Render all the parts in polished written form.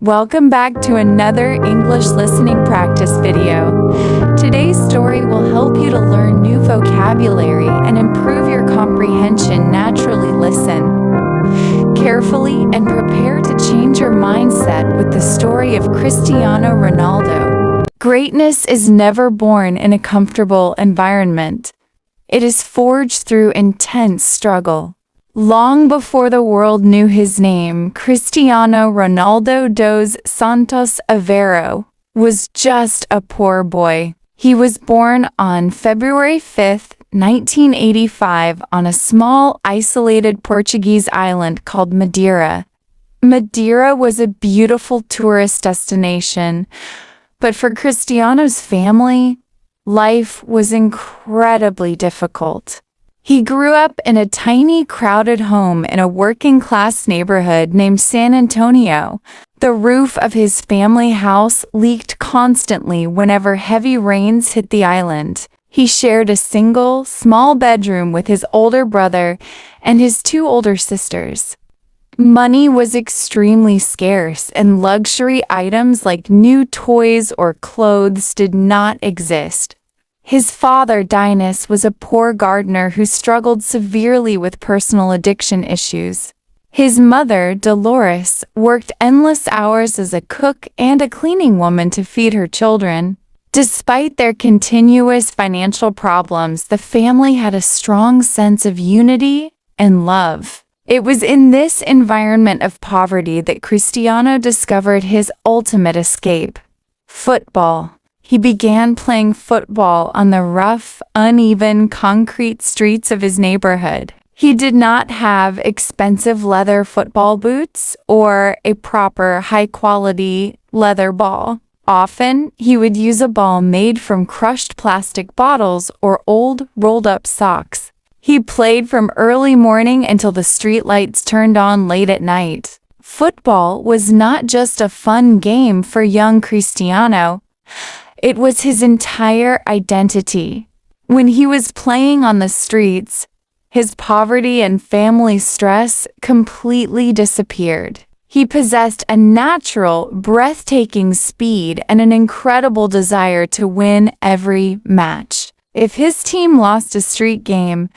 Welcome back to another English listening practice video. Today's story will help you to learn new vocabulary and improve your comprehension. Naturally listen carefully and prepare to change your mindset with the story of Cristiano Ronaldo. Greatness is never born in a comfortable environment. It is forged through intense struggle. Long before the world knew his name, Cristiano Ronaldo dos Santos Aveiro was just a poor boy. He was born on February 5, 1985, on a small, isolated Portuguese island called Madeira. Madeira was a beautiful tourist destination, but for Cristiano's family, life was incredibly difficult. He grew up in a tiny, crowded home in a working-class neighborhood named San Antonio. The roof of his family house leaked constantly whenever heavy rains hit the island. He shared a single, small bedroom with his older brother and his two older sisters. Money was extremely scarce, and luxury items like new toys or clothes did not exist. His father, Dinas, was a poor gardener who struggled severely with personal addiction issues. His mother, Dolores, worked endless hours as a cook and a cleaning woman to feed her children. Despite their continuous financial problems, the family had a strong sense of unity and love. It was in this environment of poverty that Cristiano discovered his ultimate escape: football. He began playing football on the rough, uneven concrete streets of his neighborhood. He did not have expensive leather football boots or a proper high-quality leather ball. Often, he would use a ball made from crushed plastic bottles or old, rolled-up socks. He played from early morning until the streetlights turned on late at night. Football was not just a fun game for young Cristiano. It was his entire identity. When he was playing on the streets, his poverty and family stress completely disappeared. He possessed a natural, breathtaking speed and an incredible desire to win every match. If his team lost a street game,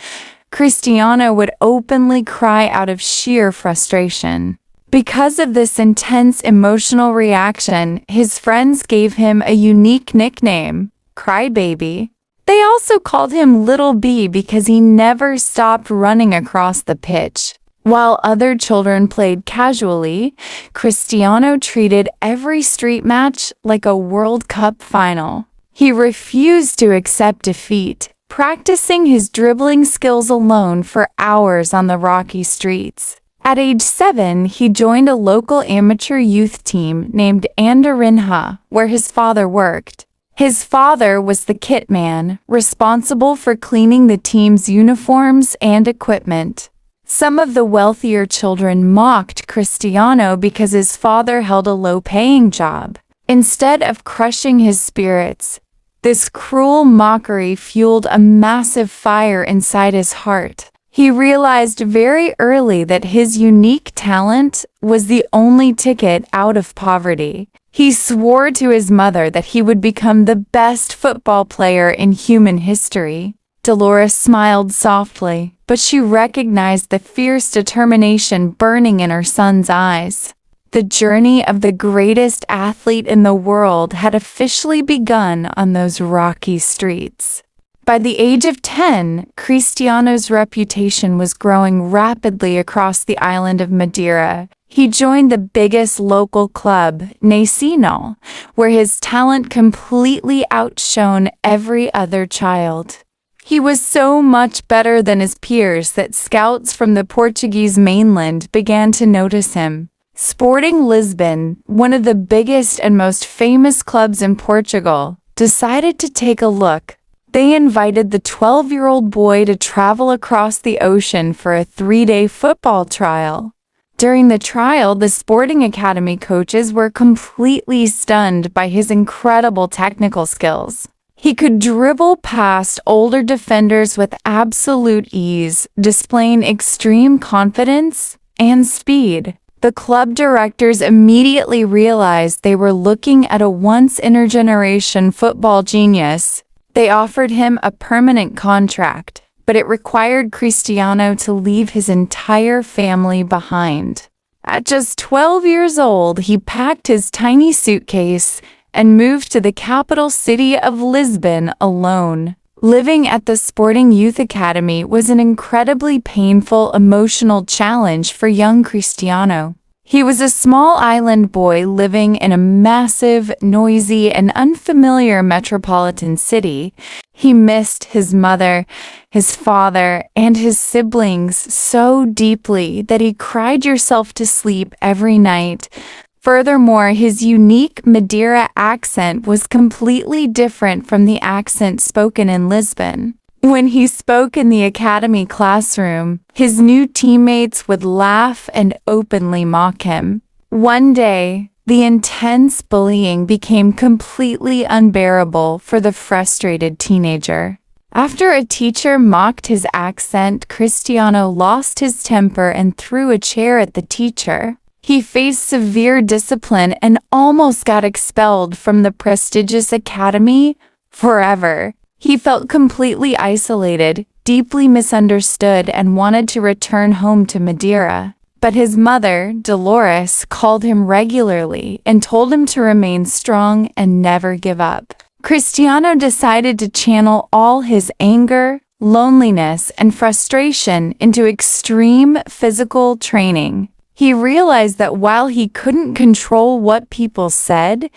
Cristiano would openly cry out of sheer frustration. Because of this intense emotional reaction, his friends gave him a unique nickname, Crybaby. They also called him Little B because he never stopped running across the pitch. While other children played casually, Cristiano treated every street match like a World Cup final. He refused to accept defeat, practicing his dribbling skills alone for hours on the rocky streets. At age 7, he joined a local amateur youth team named Andorinha, where his father worked. His father was the kit man, responsible for cleaning the team's uniforms and equipment. Some of the wealthier children mocked Cristiano because his father held a low-paying job. Instead of crushing his spirits, this cruel mockery fueled a massive fire inside his heart. He realized very early that his unique talent was the only ticket out of poverty. He swore to his mother that he would become the best football player in human history. Dolores smiled softly, but she recognized the fierce determination burning in her son's eyes. The journey of the greatest athlete in the world had officially begun on those rocky streets. By the age of 10, Cristiano's reputation was growing rapidly across the island of Madeira. He joined the biggest local club, Nacional, where his talent completely outshone every other child. He was so much better than his peers that scouts from the Portuguese mainland began to notice him. Sporting Lisbon, one of the biggest and most famous clubs in Portugal, decided to take a look. They invited the 12-year-old boy to travel across the ocean for a 3-day football trial. During the trial, the sporting academy coaches were completely stunned by his incredible technical skills. He could dribble past older defenders with absolute ease, displaying extreme confidence and speed. The club directors immediately realized they were looking at a once-in-a-generation football genius. They offered him a permanent contract, but it required Cristiano to leave his entire family behind. At just 12 years old, he packed his tiny suitcase and moved to the capital city of Lisbon alone. Living at the Sporting Youth Academy was an incredibly painful emotional challenge for young Cristiano. He was a small island boy living in a massive, noisy, and unfamiliar metropolitan city. He missed his mother, his father, and his siblings so deeply that he cried himself to sleep every night. Furthermore, his unique Madeira accent was completely different from the accent spoken in Lisbon. When he spoke in the academy classroom, his new teammates would laugh and openly mock him. One day, the intense bullying became completely unbearable for the frustrated teenager. After a teacher mocked his accent, Cristiano lost his temper and threw a chair at the teacher. He faced severe discipline and almost got expelled from the prestigious academy forever. He felt completely isolated, deeply misunderstood, and wanted to return home to Madeira. But his mother, Dolores, called him regularly and told him to remain strong and never give up. Cristiano decided to channel all his anger, loneliness, and frustration into extreme physical training. He realized that while he couldn't control what people said,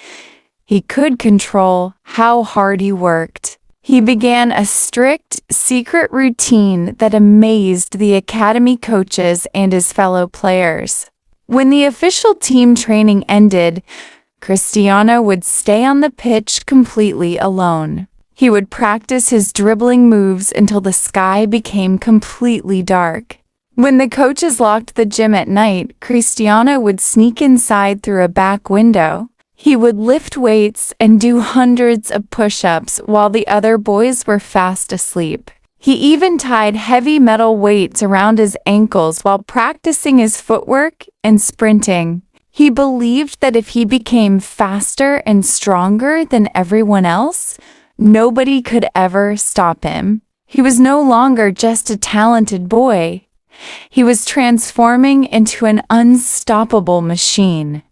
he could control how hard he worked. He began a strict, secret routine that amazed the academy coaches and his fellow players. When the official team training ended, Cristiano would stay on the pitch completely alone. He would practice his dribbling moves until the sky became completely dark. When the coaches locked the gym at night, Cristiano would sneak inside through a back window. He would lift weights and do hundreds of push-ups while the other boys were fast asleep. He even tied heavy metal weights around his ankles while practicing his footwork and sprinting. He believed that if he became faster and stronger than everyone else, nobody could ever stop him. He was no longer just a talented boy. He was transforming into an unstoppable machine.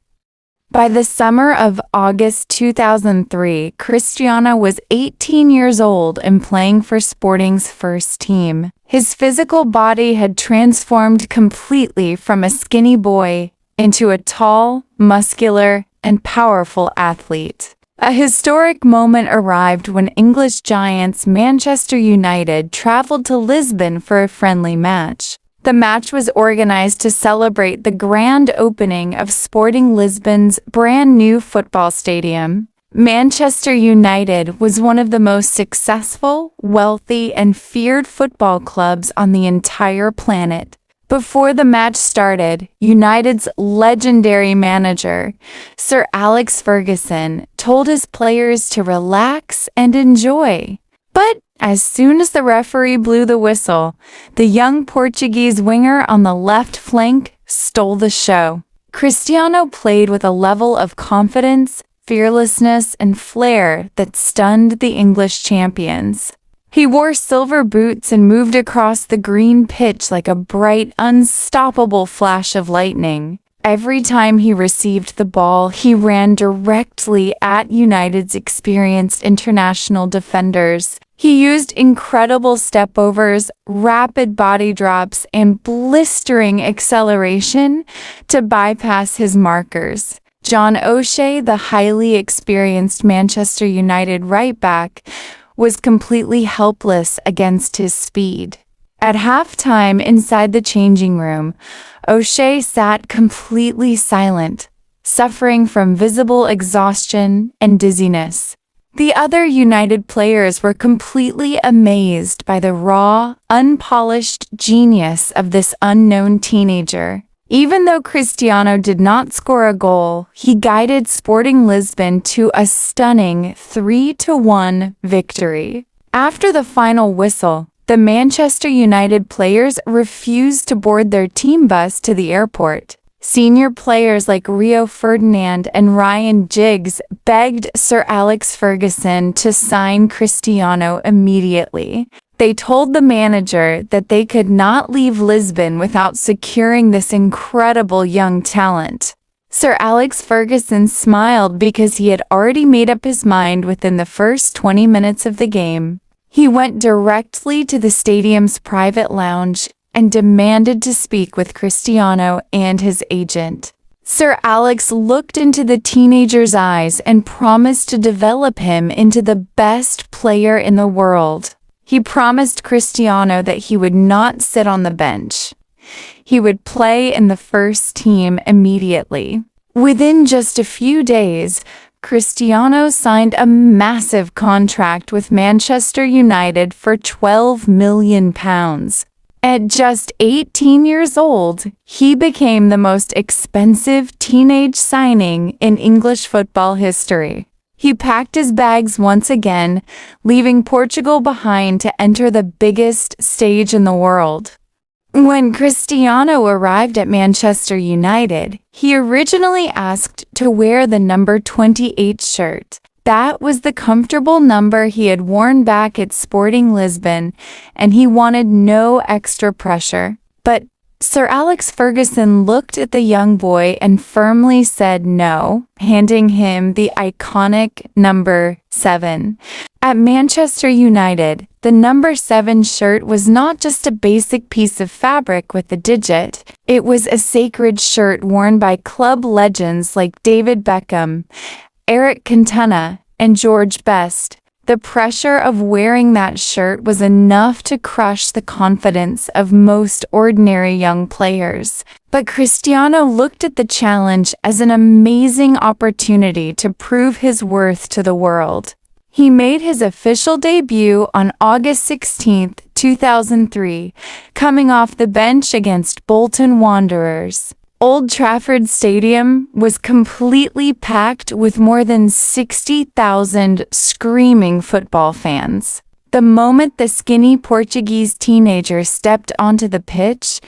By the summer of August 2003, Cristiano was 18 years old and playing for Sporting's first team. His physical body had transformed completely from a skinny boy into a tall, muscular, and powerful athlete. A historic moment arrived when English giants Manchester United traveled to Lisbon for a friendly match. The match was organized to celebrate the grand opening of Sporting Lisbon's brand new football stadium. Manchester United was one of the most successful, wealthy, and feared football clubs on the entire planet. Before the match started, United's legendary manager, Sir Alex Ferguson, told his players to relax and enjoy. But as soon as the referee blew the whistle, the young Portuguese winger on the left flank stole the show. Cristiano played with a level of confidence, fearlessness, and flair that stunned the English champions. He wore silver boots and moved across the green pitch like a bright, unstoppable flash of lightning. Every time he received the ball, he ran directly at United's experienced international defenders. He used incredible stepovers, rapid body drops, and blistering acceleration to bypass his markers. John O'Shea, the highly experienced Manchester United right-back, was completely helpless against his speed. At halftime inside the changing room, O'Shea sat completely silent, suffering from visible exhaustion and dizziness. The other United players were completely amazed by the raw, unpolished genius of this unknown teenager. Even though Cristiano did not score a goal, he guided Sporting Lisbon to a stunning 3-1 victory. After the final whistle, the Manchester United players refused to board their team bus to the airport. Senior players like Rio Ferdinand and Ryan Giggs begged Sir Alex Ferguson to sign Cristiano immediately. They told the manager that they could not leave Lisbon without securing this incredible young talent. Sir Alex Ferguson smiled because he had already made up his mind within the first 20 minutes of the game. He went directly to the stadium's private lounge and demanded to speak with Cristiano and his agent. Sir Alex looked into the teenager's eyes and promised to develop him into the best player in the world. He promised Cristiano that he would not sit on the bench. He would play in the first team immediately. Within just a few days, Cristiano signed a massive contract with Manchester United for £12 million. At just 18 years old, he became the most expensive teenage signing in English football history. He packed his bags once again, leaving Portugal behind to enter the biggest stage in the world. When Cristiano arrived at Manchester United, he originally asked to wear the number 28 shirt. That was the comfortable number he had worn back at Sporting Lisbon, and he wanted no extra pressure. But Sir Alex Ferguson looked at the young boy and firmly said no, handing him the iconic number 7. At Manchester United, the number 7 shirt was not just a basic piece of fabric with a digit. It was a sacred shirt worn by club legends like David Beckham, Eric Cantona, and George Best. The pressure of wearing that shirt was enough to crush the confidence of most ordinary young players. But Cristiano looked at the challenge as an amazing opportunity to prove his worth to the world. He made his official debut on August 16, 2003, coming off the bench against Bolton Wanderers. Old Trafford Stadium was completely packed with more than 60,000 screaming football fans. The moment the skinny Portuguese teenager stepped onto the pitch,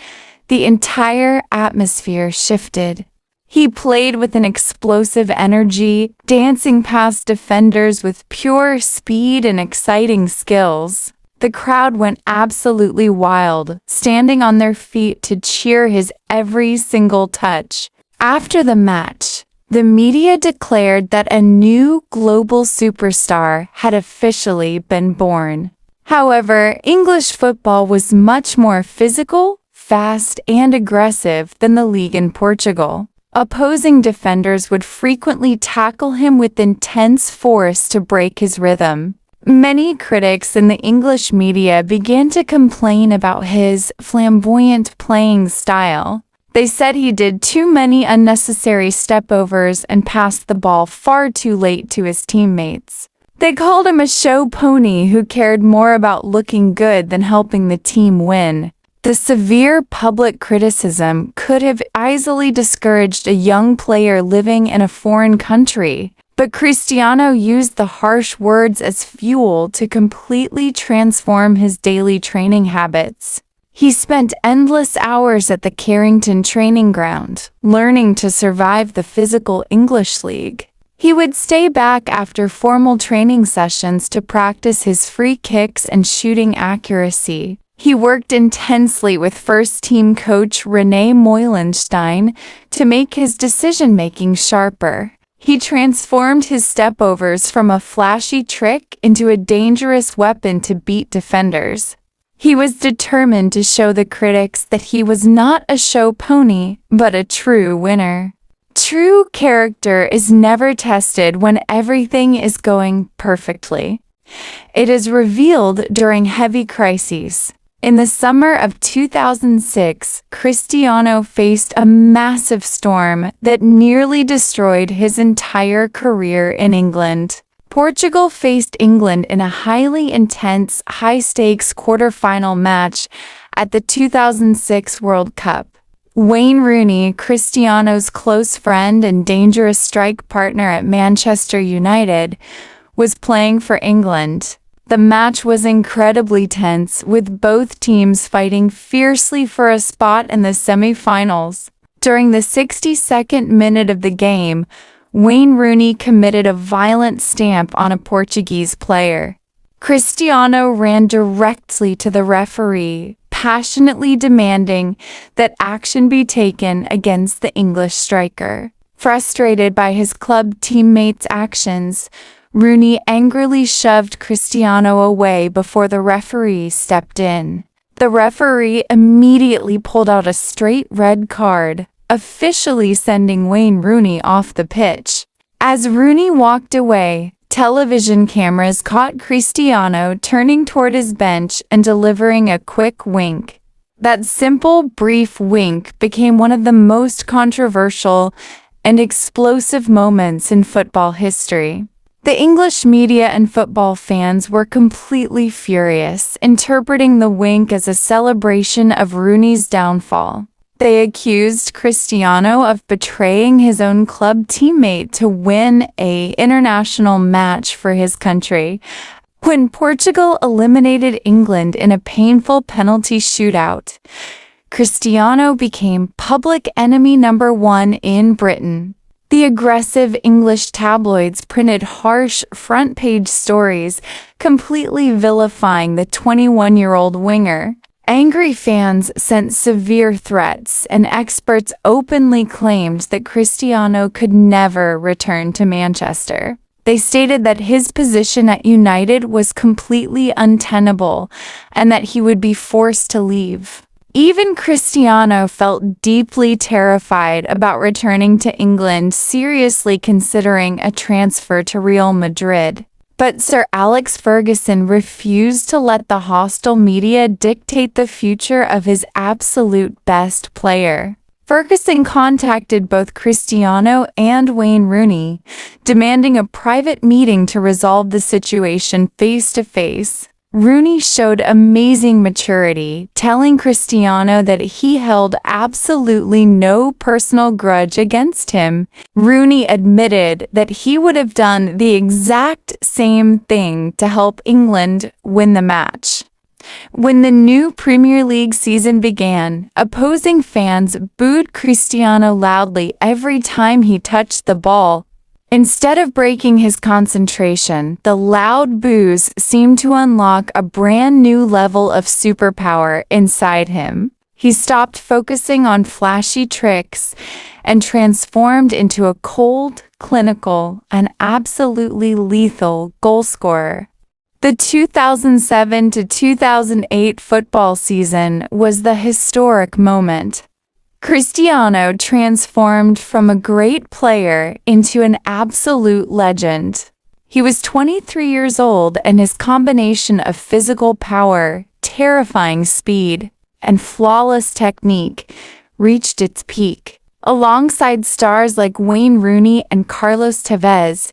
the entire atmosphere shifted. He played with an explosive energy, dancing past defenders with pure speed and exciting skills. The crowd went absolutely wild, standing on their feet to cheer his every single touch. After the match, the media declared that a new global superstar had officially been born. However, English football was much more physical, fast, and aggressive than the league in Portugal. Opposing defenders would frequently tackle him with intense force to break his rhythm. Many critics in the English media began to complain about his flamboyant playing style. They said he did too many unnecessary stepovers and passed the ball far too late to his teammates. They called him a show pony who cared more about looking good than helping the team win. The severe public criticism could have easily discouraged a young player living in a foreign country. But Cristiano used the harsh words as fuel to completely transform his daily training habits. He spent endless hours at the Carrington training ground, learning to survive the physical English league. He would stay back after formal training sessions to practice his free kicks and shooting accuracy. He worked intensely with first-team coach René Moilenstein to make his decision-making sharper. He transformed his stepovers from a flashy trick into a dangerous weapon to beat defenders. He was determined to show the critics that he was not a show pony, but a true winner. True character is never tested when everything is going perfectly. It is revealed during heavy crises. In the summer of 2006, Cristiano faced a massive storm that nearly destroyed his entire career in England. Portugal faced England in a highly intense, high-stakes quarter-final match at the 2006 World Cup. Wayne Rooney, Cristiano's close friend and dangerous strike partner at Manchester United, was playing for England. The match was incredibly tense, with both teams fighting fiercely for a spot in the semi-finals. During the 62nd minute of the game, Wayne Rooney committed a violent stamp on a Portuguese player. Cristiano ran directly to the referee, passionately demanding that action be taken against the English striker. Frustrated by his club teammates' actions, Rooney angrily shoved Cristiano away before the referee stepped in. The referee immediately pulled out a straight red card, officially sending Wayne Rooney off the pitch. As Rooney walked away, television cameras caught Cristiano turning toward his bench and delivering a quick wink. That simple, brief wink became one of the most controversial and explosive moments in football history. The English media and football fans were completely furious, interpreting the wink as a celebration of Rooney's downfall. They accused Cristiano of betraying his own club teammate to win an international match for his country. When Portugal eliminated England in a painful penalty shootout, Cristiano became public enemy number one in Britain. The aggressive English tabloids printed harsh front-page stories, completely vilifying the 21-year-old winger. Angry fans sent severe threats, and experts openly claimed that Cristiano could never return to Manchester. They stated that his position at United was completely untenable and that he would be forced to leave. Even Cristiano felt deeply terrified about returning to England, seriously considering a transfer to Real Madrid. But Sir Alex Ferguson refused to let the hostile media dictate the future of his absolute best player. Ferguson contacted both Cristiano and Wayne Rooney, demanding a private meeting to resolve the situation face-to-face. Rooney showed amazing maturity, telling Cristiano that he held absolutely no personal grudge against him. Rooney admitted that he would have done the exact same thing to help England win the match. When the new Premier League season began, opposing fans booed Cristiano loudly every time he touched the ball. Instead of breaking his concentration, the loud boos seemed to unlock a brand new level of superpower inside him. He stopped focusing on flashy tricks and transformed into a cold, clinical, and absolutely lethal goal scorer. The 2007 to 2008 football season was the historic moment. Cristiano transformed from a great player into an absolute legend. He was 23 years old, and his combination of physical power, terrifying speed, and flawless technique reached its peak. Alongside stars like Wayne Rooney and Carlos Tevez,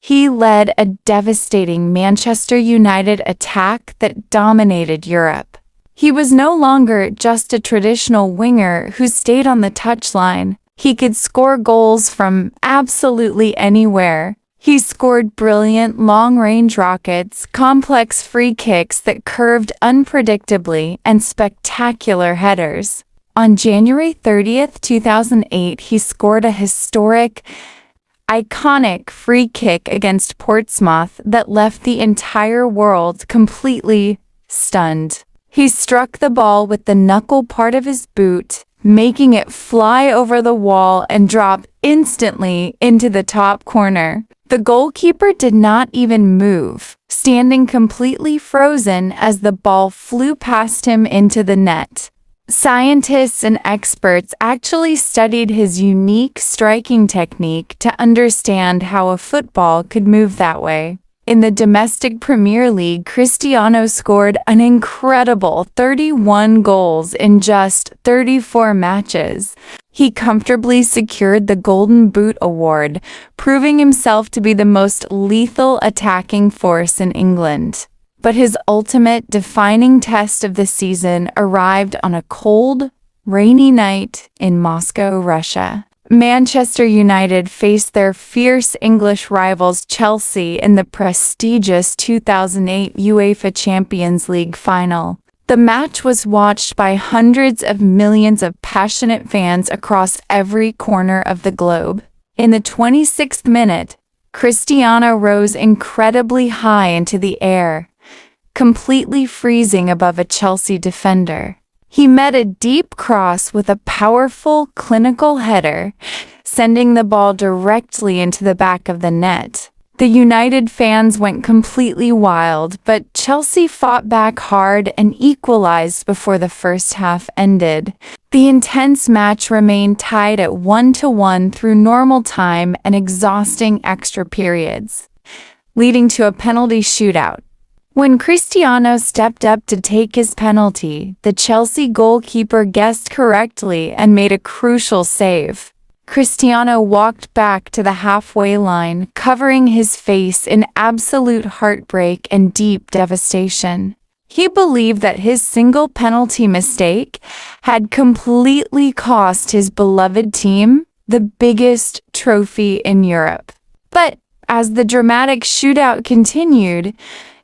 he led a devastating Manchester United attack that dominated Europe. He was no longer just a traditional winger who stayed on the touchline. He could score goals from absolutely anywhere. He scored brilliant long-range rockets, complex free kicks that curved unpredictably, and spectacular headers. On January 30th, 2008, he scored a historic, iconic free kick against Portsmouth that left the entire world completely stunned. He struck the ball with the knuckle part of his boot, making it fly over the wall and drop instantly into the top corner. The goalkeeper did not even move, standing completely frozen as the ball flew past him into the net. Scientists and experts actually studied his unique striking technique to understand how a football could move that way. In the domestic Premier League, Cristiano scored an incredible 31 goals in just 34 matches. He comfortably secured the Golden Boot award, proving himself to be the most lethal attacking force in England. But his ultimate defining test of the season arrived on a cold, rainy night in Moscow, Russia. Manchester United faced their fierce English rivals Chelsea in the prestigious 2008 UEFA Champions League final. The The match was watched by hundreds of millions of passionate fans across every corner of the globe. In the 26th minute, Cristiano rose incredibly high into the air, completely freezing above a Chelsea defender. He met a deep cross with a powerful, clinical header, sending the ball directly into the back of the net. The United fans went completely wild, but Chelsea fought back hard and equalized before the first half ended. The intense match remained tied at 1-1 through normal time and exhausting extra periods, leading to a penalty shootout. When Cristiano stepped up to take his penalty, the Chelsea goalkeeper guessed correctly and made a crucial save. Cristiano walked back to the halfway line, covering his face in absolute heartbreak and deep devastation. He believed that his single penalty mistake had completely cost his beloved team the biggest trophy in Europe. But as the dramatic shootout continued,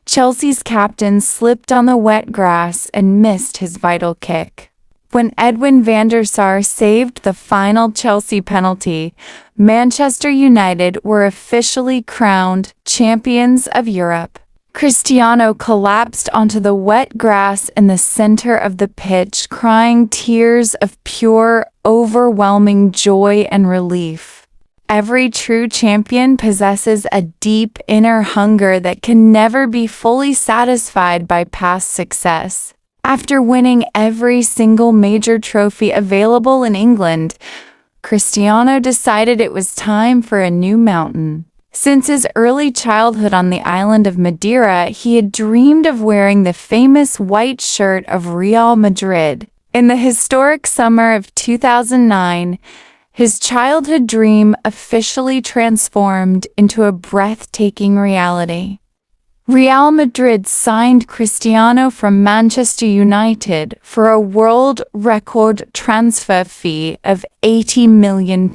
Chelsea's captain slipped on the wet grass and missed his vital kick. When Edwin van der Sar saved the final Chelsea penalty, Manchester United were officially crowned champions of Europe. Cristiano collapsed onto the wet grass in the center of the pitch, crying tears of pure, overwhelming joy and relief. Every true champion possesses a deep inner hunger that can never be fully satisfied by past success. After winning every single major trophy available in England, Cristiano decided it was time for a new mountain. Since his early childhood on the island of Madeira, he had dreamed of wearing the famous white shirt of Real Madrid. In the historic summer of 2009, his childhood dream officially transformed into a breathtaking reality. Real Madrid signed Cristiano from Manchester United for a world record transfer fee of £80 million.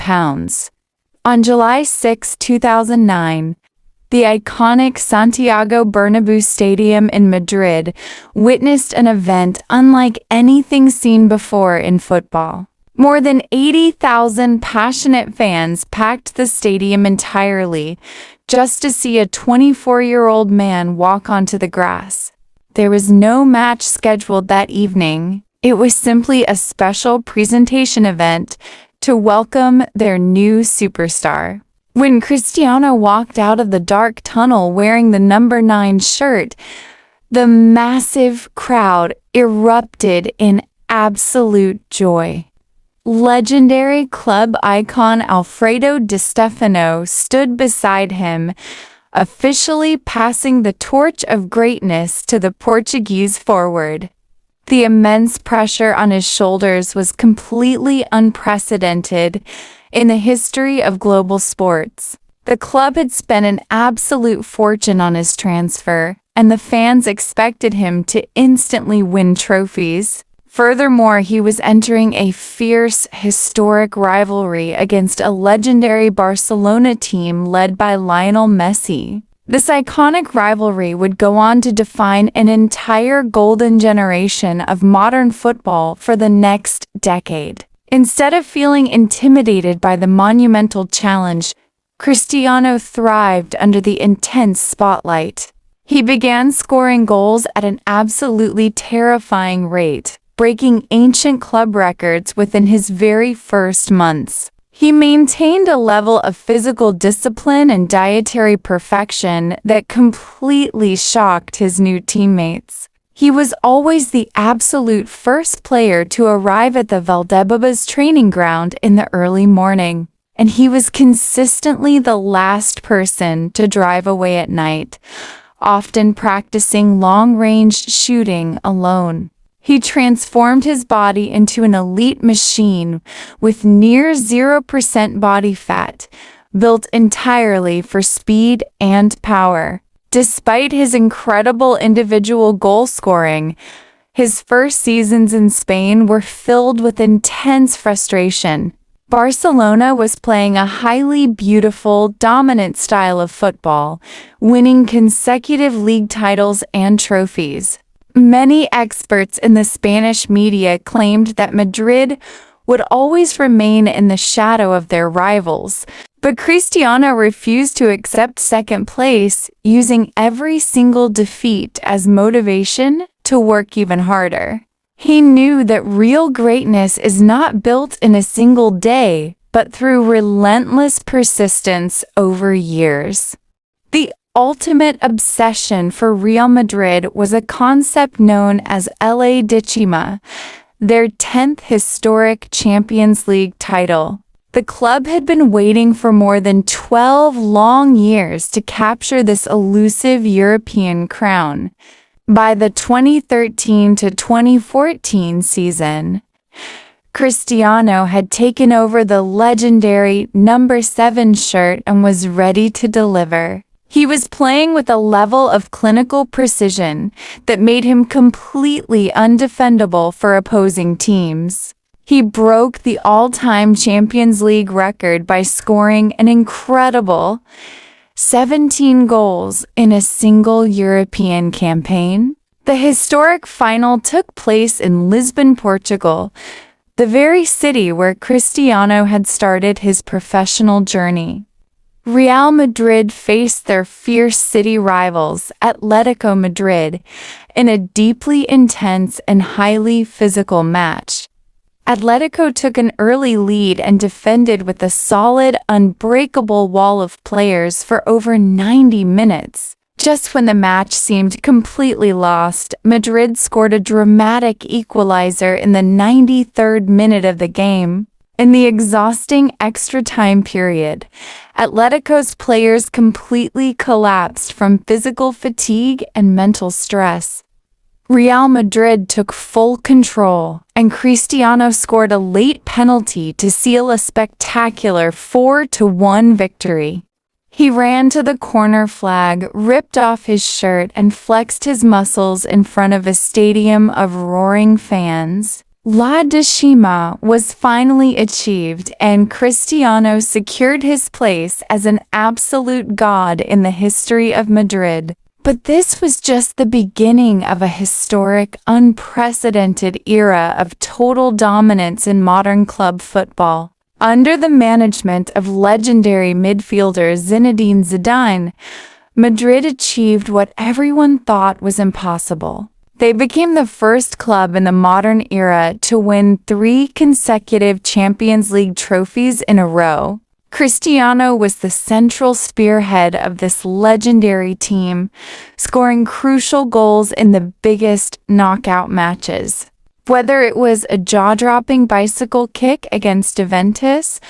On July 6, 2009, the iconic Santiago Bernabéu Stadium in Madrid witnessed an event unlike anything seen before in football. More than 80,000 passionate fans packed the stadium entirely just to see a 24-year-old man walk onto the grass. There was no match scheduled that evening. It was simply a special presentation event to welcome their new superstar. When Cristiano walked out of the dark tunnel wearing the number 9 shirt, the massive crowd erupted in absolute joy. Legendary club icon Alfredo Di Stefano stood beside him, officially passing the torch of greatness to the Portuguese forward. The immense pressure on his shoulders was completely unprecedented in the history of global sports. The club had spent an absolute fortune on his transfer, and the fans expected him to instantly win trophies. Furthermore, he was entering a fierce, historic rivalry against a legendary Barcelona team led by Lionel Messi. This iconic rivalry would go on to define an entire golden generation of modern football for the next decade. Instead of feeling intimidated by the monumental challenge, Cristiano thrived under the intense spotlight. He began scoring goals at an absolutely terrifying rate, breaking ancient club records within his very first months. He maintained a level of physical discipline and dietary perfection that completely shocked his new teammates. He was always the absolute first player to arrive at the Valdebebas training ground in the early morning, and he was consistently the last person to drive away at night, often practicing long-range shooting alone. He transformed his body into an elite machine with near 0% body fat, built entirely for speed and power. Despite his incredible individual goal scoring, his first seasons in Spain were filled with intense frustration. Barcelona was playing a highly beautiful, dominant style of football, winning consecutive league titles and trophies. Many experts in the Spanish media claimed that Madrid would always remain in the shadow of their rivals, but Cristiano refused to accept second place, using every single defeat as motivation to work even harder. He knew that real greatness is not built in a single day, but through relentless persistence over years. The ultimate obsession for Real Madrid was a concept known as La Decima, their 10th historic Champions League title. The club had been waiting for more than 12 long years to capture this elusive European crown. By the 2013 to 2014 season, Cristiano had taken over the legendary number 7 shirt and was ready to deliver. He was playing with a level of clinical precision that made him completely undefendable for opposing teams. He broke the all-time Champions League record by scoring an incredible 17 goals in a single European campaign. The historic final took place in Lisbon, Portugal, the very city where Cristiano had started his professional journey. Real Madrid faced their fierce city rivals, Atletico Madrid, in a deeply intense and highly physical match. Atletico took an early lead and defended with a solid, unbreakable wall of players for over 90 minutes. Just when the match seemed completely lost, Madrid scored a dramatic equalizer in the 93rd minute of the game. In the exhausting extra time period, Atletico's players completely collapsed from physical fatigue and mental stress. Real Madrid took full control, and Cristiano scored a late penalty to seal a spectacular 4-1 victory. He ran to the corner flag, ripped off his shirt, and flexed his muscles in front of a stadium of roaring fans. La Decima was finally achieved, and Cristiano secured his place as an absolute god in the history of Madrid. But this was just the beginning of a historic, unprecedented era of total dominance in modern club football. Under the management of legendary midfielder Zinedine Zidane, Madrid achieved what everyone thought was impossible. They became the first club in the modern era to win 3 consecutive Champions League trophies in a row. Cristiano was the central spearhead of this legendary team, scoring crucial goals in the biggest knockout matches. Whether it was a jaw-dropping bicycle kick against Juventus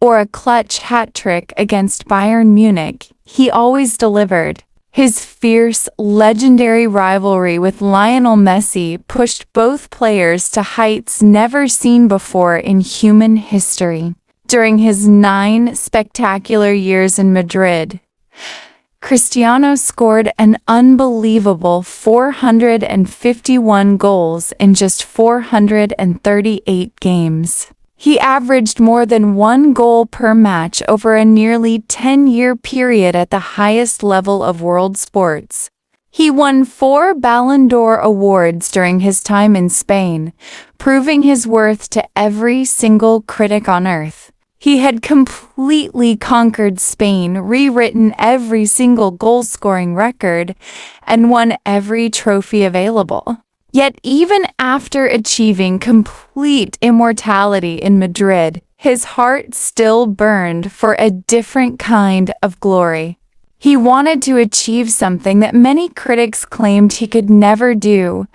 or a clutch hat-trick against Bayern Munich, he always delivered. His fierce, legendary rivalry with Lionel Messi pushed both players to heights never seen before in human history. During his 9 spectacular years in Madrid, Cristiano scored an unbelievable 451 goals in just 438 games. He averaged more than 1 goal per match over a nearly 10-year period at the highest level of world sports. He won 4 Ballon d'Or awards during his time in Spain, proving his worth to every single critic on earth. He had completely conquered Spain, rewritten every single goal-scoring record, and won every trophy available. Yet even after achieving complete immortality in Madrid, his heart still burned for a different kind of glory. He wanted to achieve something that many critics claimed he could never do: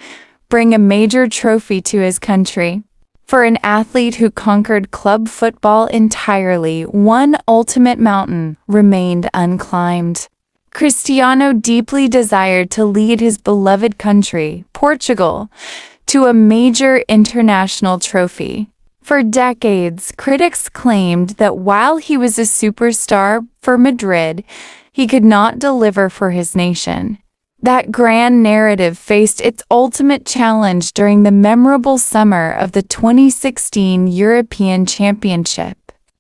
bring a major trophy to his country. For an athlete who conquered club football entirely, one ultimate mountain remained unclimbed. Cristiano deeply desired to lead his beloved country, Portugal, to a major international trophy. For decades, critics claimed that while he was a superstar for Madrid, he could not deliver for his nation. That grand narrative faced its ultimate challenge during the memorable summer of the 2016 European Championship.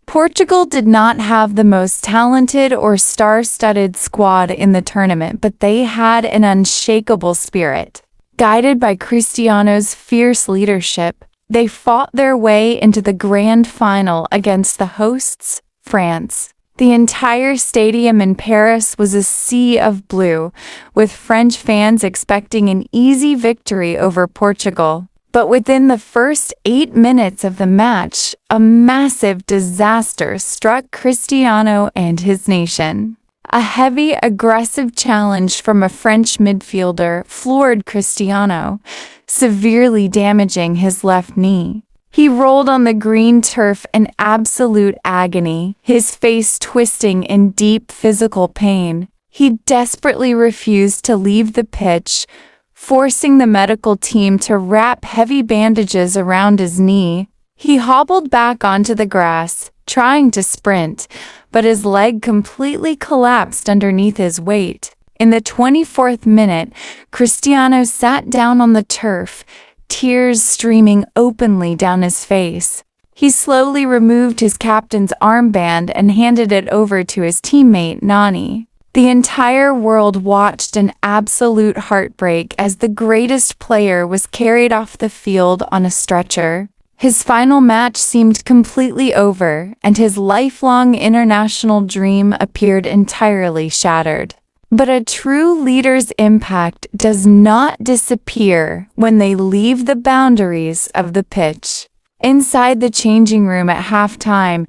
Portugal did not have the most talented or star-studded squad in the tournament, but they had an unshakable spirit. Guided by Cristiano's fierce leadership, they fought their way into the grand final against the hosts, France. The entire stadium in Paris was a sea of blue, with French fans expecting an easy victory over Portugal. But within the first 8 minutes of the match, a massive disaster struck Cristiano and his nation. A heavy, aggressive challenge from a French midfielder floored Cristiano, severely damaging his left knee. He rolled on the green turf in absolute agony, his face twisting in deep physical pain. He desperately refused to leave the pitch, forcing the medical team to wrap heavy bandages around his knee. He hobbled back onto the grass, trying to sprint, but his leg completely collapsed underneath his weight. In the 24th minute, Cristiano sat down on the turf, tears streaming openly down his face. He slowly removed his captain's armband and handed it over to his teammate Nani. The entire world watched in absolute heartbreak as the greatest player was carried off the field on a stretcher. His final match seemed completely over, and his lifelong international dream appeared entirely shattered. But a true leader's impact does not disappear when they leave the boundaries of the pitch. Inside the changing room at halftime,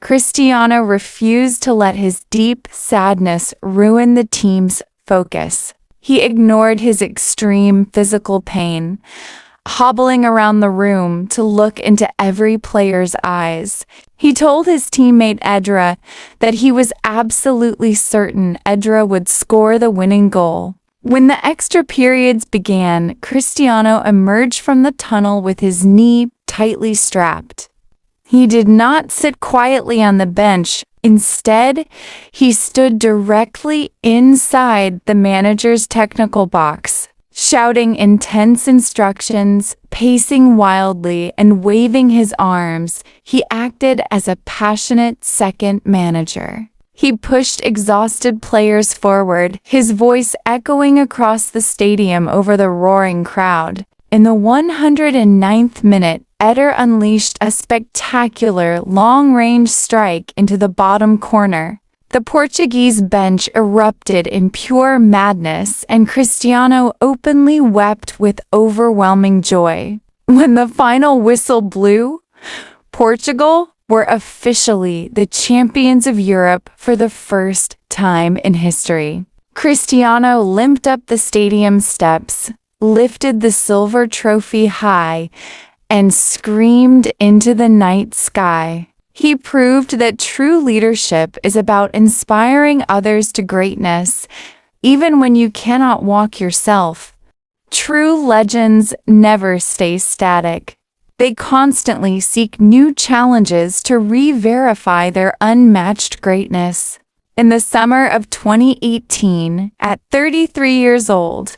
Cristiano refused to let his deep sadness ruin the team's focus. He ignored his extreme physical pain, hobbling around the room to look into every player's eyes. He told his teammate Edra that he was absolutely certain Edra would score the winning goal. When the extra periods began, Cristiano emerged from the tunnel with his knee tightly strapped. He did not sit quietly on the bench. Instead, he stood directly inside the manager's technical box, shouting intense instructions, pacing wildly, and waving his arms. He acted as a passionate second manager. He pushed exhausted players forward, his voice echoing across the stadium over the roaring crowd. In the 109th minute, Eder unleashed a spectacular long-range strike into the bottom corner. The Portuguese bench erupted in pure madness, and Cristiano openly wept with overwhelming joy. When the final whistle blew, Portugal were officially the champions of Europe for the first time in history. Cristiano limped up the stadium steps, lifted the silver trophy high, and screamed into the night sky. He proved that true leadership is about inspiring others to greatness, even when you cannot walk yourself. True legends never stay static. They constantly seek new challenges to re-verify their unmatched greatness. In the summer of 2018, at 33 years old,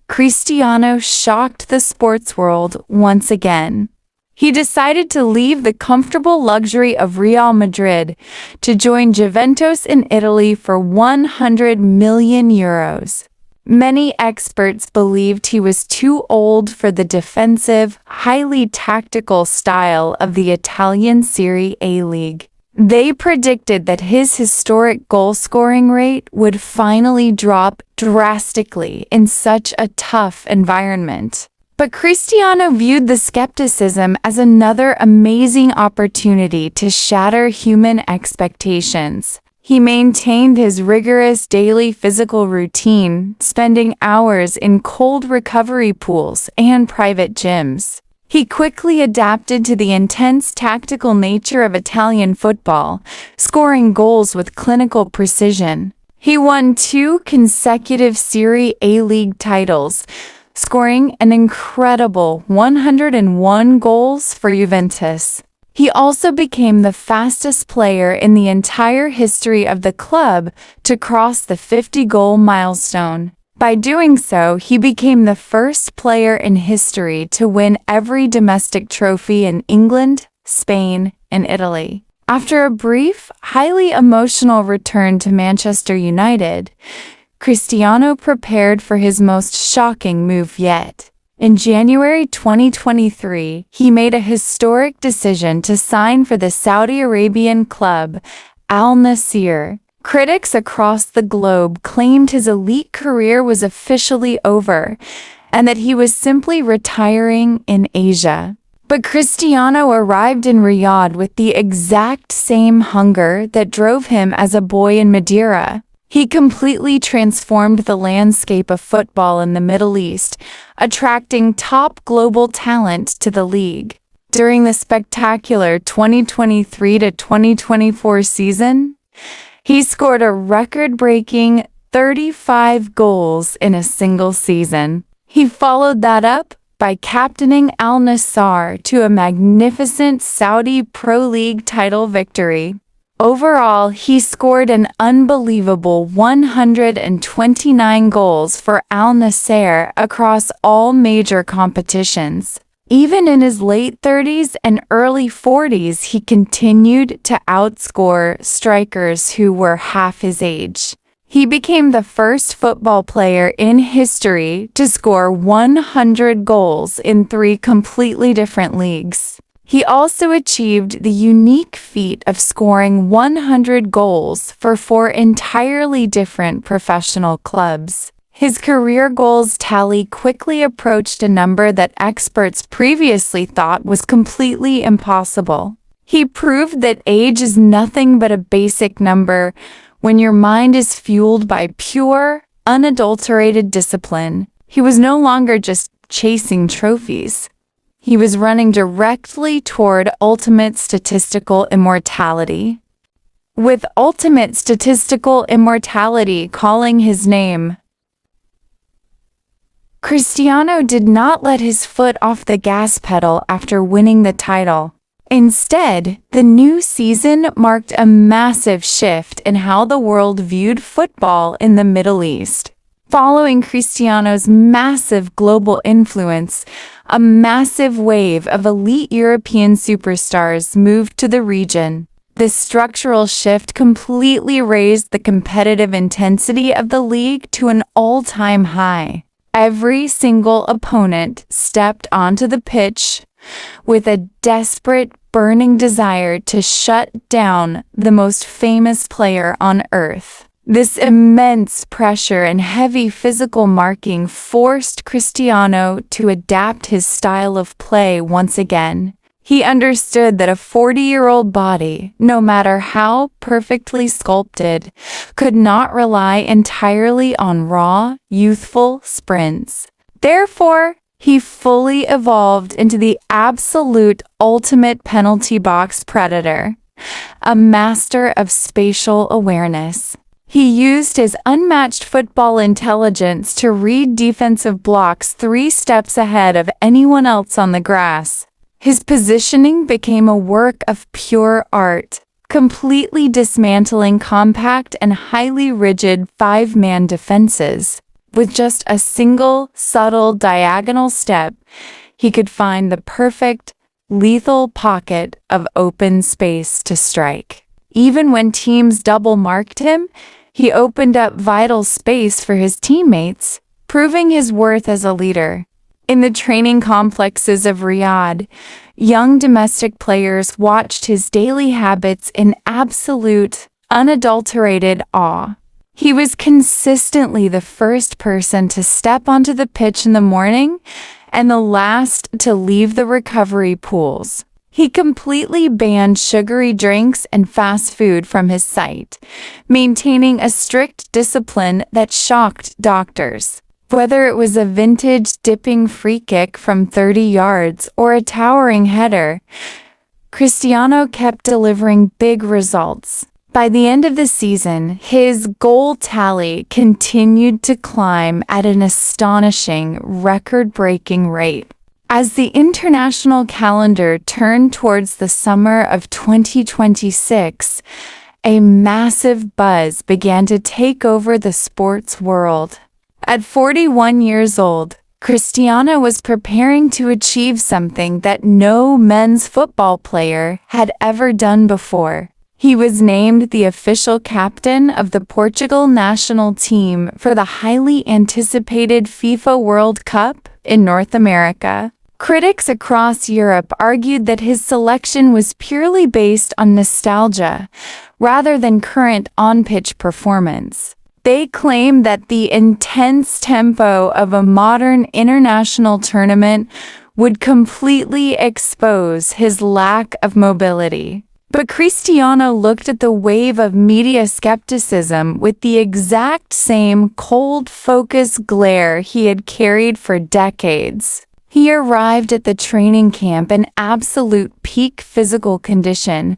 Cristiano shocked the sports world once again. He decided to leave the comfortable luxury of Real Madrid to join Juventus in Italy for 100 million euros. Many experts believed he was too old for the defensive, highly tactical style of the Italian Serie A league. They predicted that his historic goal-scoring rate would finally drop drastically in such a tough environment. But Cristiano viewed the skepticism as another amazing opportunity to shatter human expectations. He maintained his rigorous daily physical routine, spending hours in cold recovery pools and private gyms. He quickly adapted to the intense tactical nature of Italian football, scoring goals with clinical precision. He won 2 consecutive Serie A league titles, scoring an incredible 101 goals for Juventus. He also became the fastest player in the entire history of the club to cross the 50-goal milestone. By doing so, he became the first player in history to win every domestic trophy in England, Spain, and Italy. After a brief, highly emotional return to Manchester United, Cristiano prepared for his most shocking move yet. In January 2023, he made a historic decision to sign for the Saudi Arabian club Al Nassr. Critics across the globe claimed his elite career was officially over and that he was simply retiring in Asia. But Cristiano arrived in Riyadh with the exact same hunger that drove him as a boy in Madeira. He completely transformed the landscape of football in the Middle East, attracting top global talent to the league. During the spectacular 2023 to 2024 season, he scored a record-breaking 35 goals in a single season. He followed that up by captaining Al Nassr to a magnificent Saudi Pro League title victory. Overall, he scored an unbelievable 129 goals for Al Nassr across all major competitions. Even in his late 30s and early 40s, he continued to outscore strikers who were half his age. He became the first football player in history to score 100 goals in 3 completely different leagues. He also achieved the unique feat of scoring 100 goals for 4 entirely different professional clubs. His career goals tally quickly approached a number that experts previously thought was completely impossible. He proved that age is nothing but a basic number when your mind is fueled by pure, unadulterated discipline. He was no longer just chasing trophies. He was running directly toward ultimate statistical immortality. With ultimate statistical immortality calling his name, Cristiano did not let his foot off the gas pedal after winning the title. Instead, the new season marked a massive shift in how the world viewed football in the Middle East. Following Cristiano's massive global influence, a massive wave of elite European superstars moved to the region. This structural shift completely raised the competitive intensity of the league to an all-time high. Every single opponent stepped onto the pitch with a desperate, burning desire to shut down the most famous player on earth. This immense pressure and heavy physical marking forced Cristiano to adapt his style of play once again. He understood that a 40-year-old body, no matter how perfectly sculpted, could not rely entirely on raw, youthful sprints. Therefore, he fully evolved into the absolute ultimate penalty box predator, a master of spatial awareness. He used his unmatched football intelligence to read defensive blocks 3 steps ahead of anyone else on the grass. His positioning became a work of pure art, completely dismantling compact and highly rigid 5-man defenses. With just a single, subtle diagonal step, he could find the perfect, lethal pocket of open space to strike. Even when teams double-marked him, he opened up vital space for his teammates, proving his worth as a leader. In the training complexes of Riyadh, young domestic players watched his daily habits in absolute, unadulterated awe. He was consistently the first person to step onto the pitch in the morning and the last to leave the recovery pools. He completely banned sugary drinks and fast food from his sight, maintaining a strict discipline that shocked doctors. Whether it was a vintage dipping free kick from 30 yards or a towering header, Cristiano kept delivering big results. By the end of the season, his goal tally continued to climb at an astonishing, record-breaking rate. As the international calendar turned towards the summer of 2026, a massive buzz began to take over the sports world. At 41 years old, Cristiano was preparing to achieve something that no men's football player had ever done before. He was named the official captain of the Portugal national team for the highly anticipated FIFA World Cup in North America. Critics across Europe argued that his selection was purely based on nostalgia, rather than current on-pitch performance. They claim that the intense tempo of a modern international tournament would completely expose his lack of mobility. But Cristiano looked at the wave of media skepticism with the exact same cold focus glare he had carried for decades. He arrived at the training camp in absolute peak physical condition,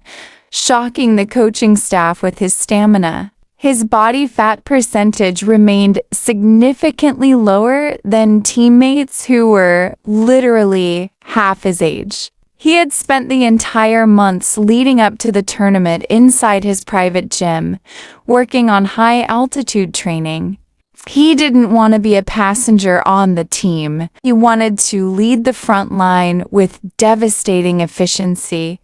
shocking the coaching staff with his stamina. His body fat percentage remained significantly lower than teammates who were literally half his age. He had spent the entire months leading up to the tournament inside his private gym, working on high-altitude training. He didn't want to be a passenger on the team. He wanted to lead the front line with devastating efficiency.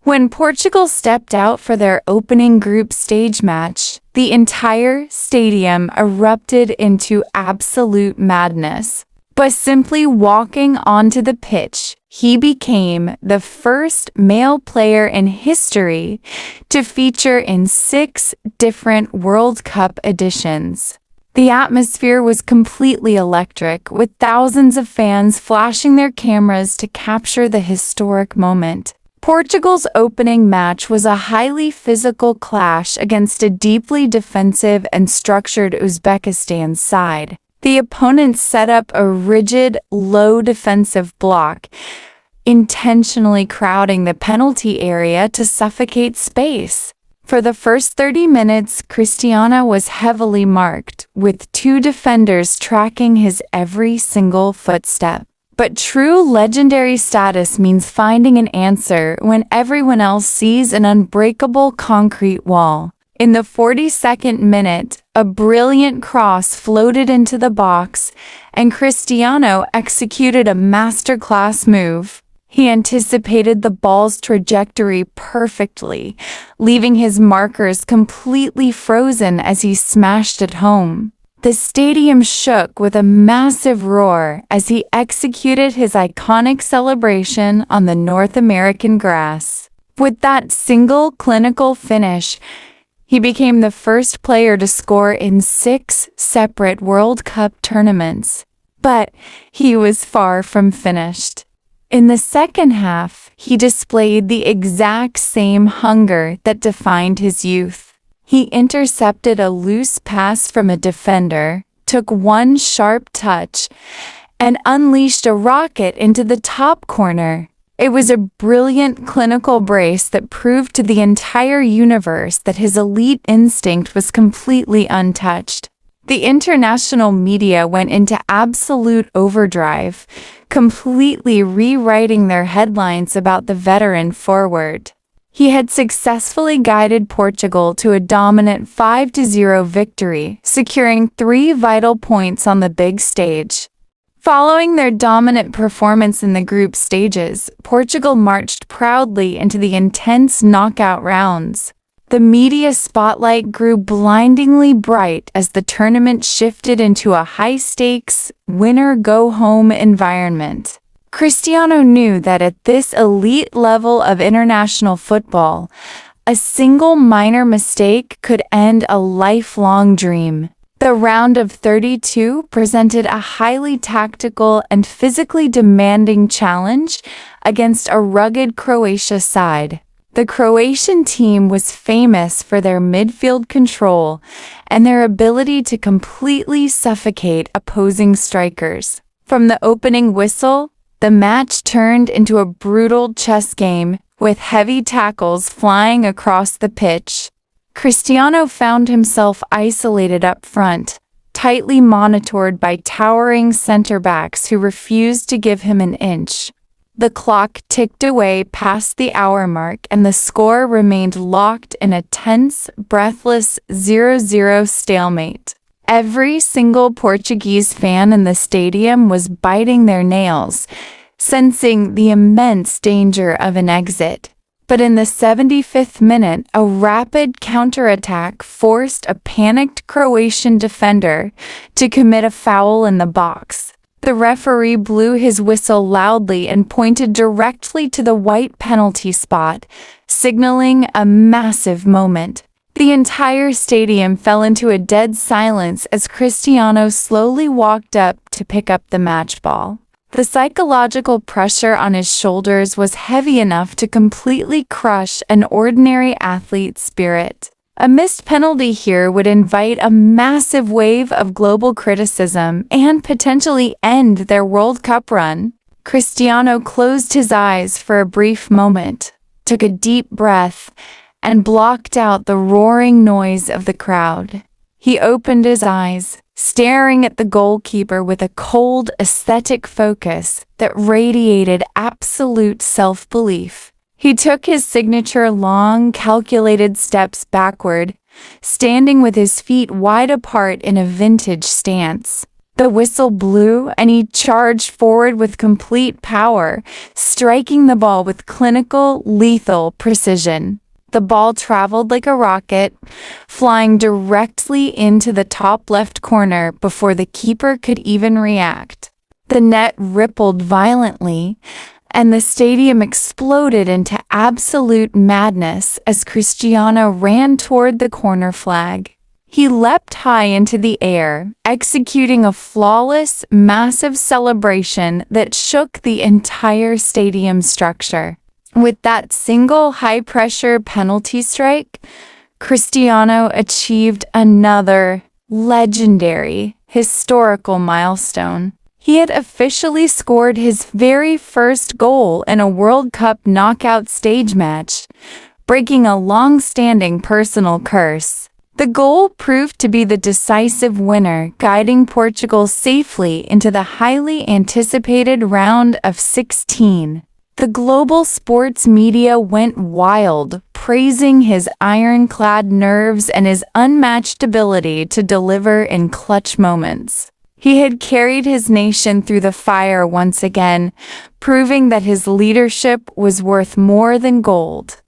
When Portugal stepped out for their opening group stage match, the entire stadium erupted into absolute madness. By simply walking onto the pitch, he became the first male player in history to feature in 6 different World Cup editions. The atmosphere was completely electric, with thousands of fans flashing their cameras to capture the historic moment. Portugal's opening match was a highly physical clash against a deeply defensive and structured Uzbekistan side. The opponents set up a rigid, low defensive block, intentionally crowding the penalty area to suffocate space. For the first 30 minutes, Cristiano was heavily marked, with 2 defenders tracking his every single footstep. But true legendary status means finding an answer when everyone else sees an unbreakable concrete wall. In the 42nd minute, a brilliant cross floated into the box, and Cristiano executed a masterclass move. He anticipated the ball's trajectory perfectly, leaving his markers completely frozen as he smashed it home. The stadium shook with a massive roar as he executed his iconic celebration on the North American grass. With that single clinical finish, he became the first player to score in 6 separate World Cup tournaments. But he was far from finished. In the second half, he displayed the exact same hunger that defined his youth. He intercepted a loose pass from a defender, took one sharp touch, and unleashed a rocket into the top corner. It was a brilliant clinical brace that proved to the entire universe that his elite instinct was completely untouched. The international media went into absolute overdrive, completely rewriting their headlines about the veteran forward. He had successfully guided Portugal to a dominant 5-0 victory, securing 3 vital points on the big stage. Following their dominant performance in the group stages, Portugal marched proudly into the intense knockout rounds. The media spotlight grew blindingly bright as the tournament shifted into a high-stakes, winner-go-home environment. Cristiano knew that at this elite level of international football, a single minor mistake could end a lifelong dream. The round of 32 presented a highly tactical and physically demanding challenge against a rugged Croatia side. The Croatian team was famous for their midfield control and their ability to completely suffocate opposing strikers. From the opening whistle, the match turned into a brutal chess game, with heavy tackles flying across the pitch. Cristiano found himself isolated up front, tightly monitored by towering center-backs who refused to give him an inch. The clock ticked away past the hour mark, and the score remained locked in a tense, breathless 0-0 stalemate. Every single Portuguese fan in the stadium was biting their nails, sensing the immense danger of an exit. But in the 75th minute, a rapid counterattack forced a panicked Croatian defender to commit a foul in the box. The referee blew his whistle loudly and pointed directly to the white penalty spot, signaling a massive moment. The entire stadium fell into a dead silence as Cristiano slowly walked up to pick up the match ball. The psychological pressure on his shoulders was heavy enough to completely crush an ordinary athlete's spirit. A missed penalty here would invite a massive wave of global criticism and potentially end their World Cup run. Cristiano closed his eyes for a brief moment, took a deep breath, and blocked out the roaring noise of the crowd. He opened his eyes, staring at the goalkeeper with a cold, aesthetic focus that radiated absolute self-belief. He took his signature long, calculated steps backward, standing with his feet wide apart in a vintage stance. The whistle blew, and he charged forward with complete power, striking the ball with clinical, lethal precision. The ball traveled like a rocket, flying directly into the top left corner before the keeper could even react. The net rippled violently, and the stadium exploded into absolute madness as Cristiano ran toward the corner flag. He leapt high into the air, executing a flawless, massive celebration that shook the entire stadium structure. With that single high-pressure penalty strike, Cristiano achieved another legendary, historical milestone. He had officially scored his very first goal in a World Cup knockout stage match, breaking a long-standing personal curse. The goal proved to be the decisive winner, guiding Portugal safely into the highly anticipated round of 16. The global sports media went wild, praising his ironclad nerves and his unmatched ability to deliver in clutch moments. He had carried his nation through the fire once again, proving that his leadership was worth more than gold.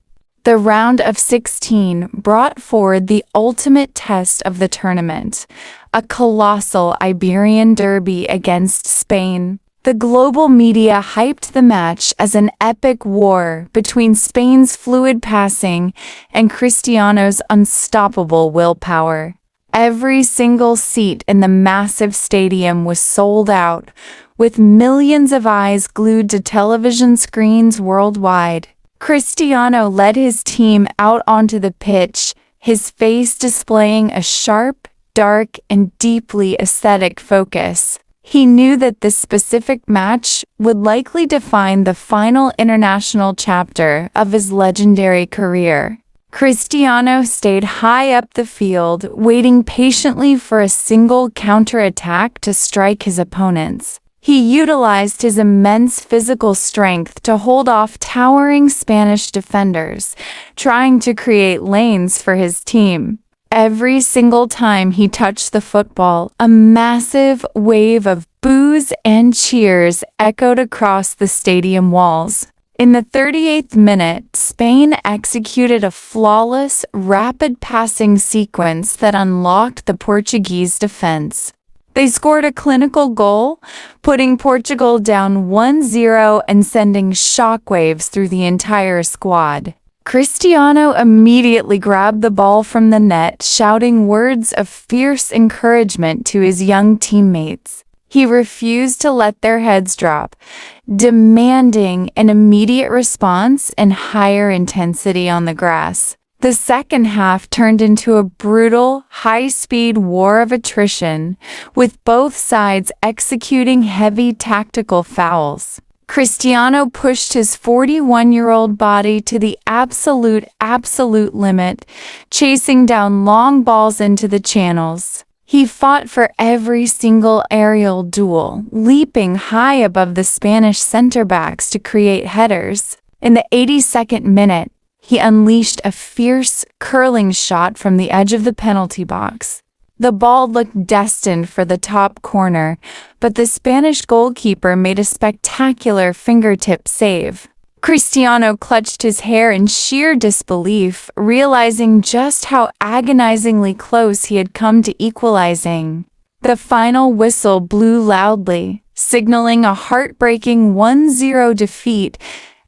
The round of 16 brought forward the ultimate test of the tournament, a colossal Iberian derby against Spain. The global media hyped the match as an epic war between Spain's fluid passing and Cristiano's unstoppable willpower. Every single seat in the massive stadium was sold out, with millions of eyes glued to television screens worldwide. Cristiano led his team out onto the pitch, his face displaying a sharp, dark, and deeply aesthetic focus. He knew that this specific match would likely define the final international chapter of his legendary career. Cristiano stayed high up the field, waiting patiently for a single counterattack to strike his opponents. He utilized his immense physical strength to hold off towering Spanish defenders, trying to create lanes for his team. Every single time he touched the football, a massive wave of boos and cheers echoed across the stadium walls. In the 38th minute, Spain executed a flawless, rapid passing sequence that unlocked the Portuguese defense. They scored a clinical goal, putting Portugal down 1-0 and sending shockwaves through the entire squad. Cristiano immediately grabbed the ball from the net, shouting words of fierce encouragement to his young teammates. He refused to let their heads drop, demanding an immediate response and higher intensity on the grass. The second half turned into a brutal, high-speed war of attrition, with both sides executing heavy tactical fouls. Cristiano pushed his 41-year-old body to the absolute limit, chasing down long balls into the channels. He fought for every single aerial duel, leaping high above the Spanish center-backs to create headers. In the 82nd minute, he unleashed a fierce, curling shot from the edge of the penalty box. The ball looked destined for the top corner, but the Spanish goalkeeper made a spectacular fingertip save. Cristiano clutched his hair in sheer disbelief, realizing just how agonizingly close he had come to equalizing. The final whistle blew loudly, signaling a heartbreaking 1-0 defeat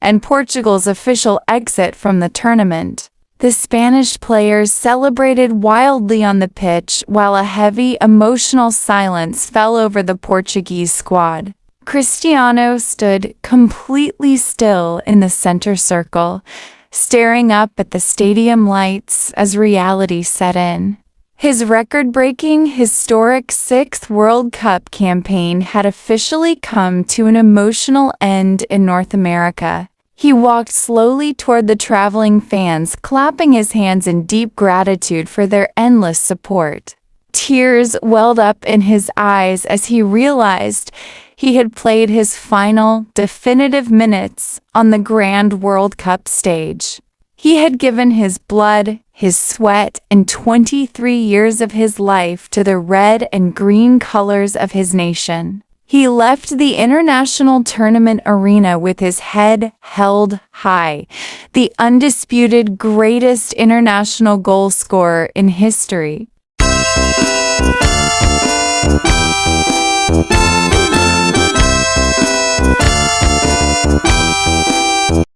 and Portugal's official exit from the tournament. The Spanish players celebrated wildly on the pitch while a heavy, emotional silence fell over the Portuguese squad. Cristiano stood completely still in the center circle, staring up at the stadium lights as reality set in. His record-breaking, historic sixth World Cup campaign had officially come to an emotional end in North America. He walked slowly toward the traveling fans, clapping his hands in deep gratitude for their endless support. Tears welled up in his eyes as he realized he had played his final, definitive minutes on the grand World Cup stage. He had given his blood, his sweat, and 23 years of his life to the red and green colors of his nation. He left the international tournament arena with his head held high, the undisputed greatest international goal scorer in history.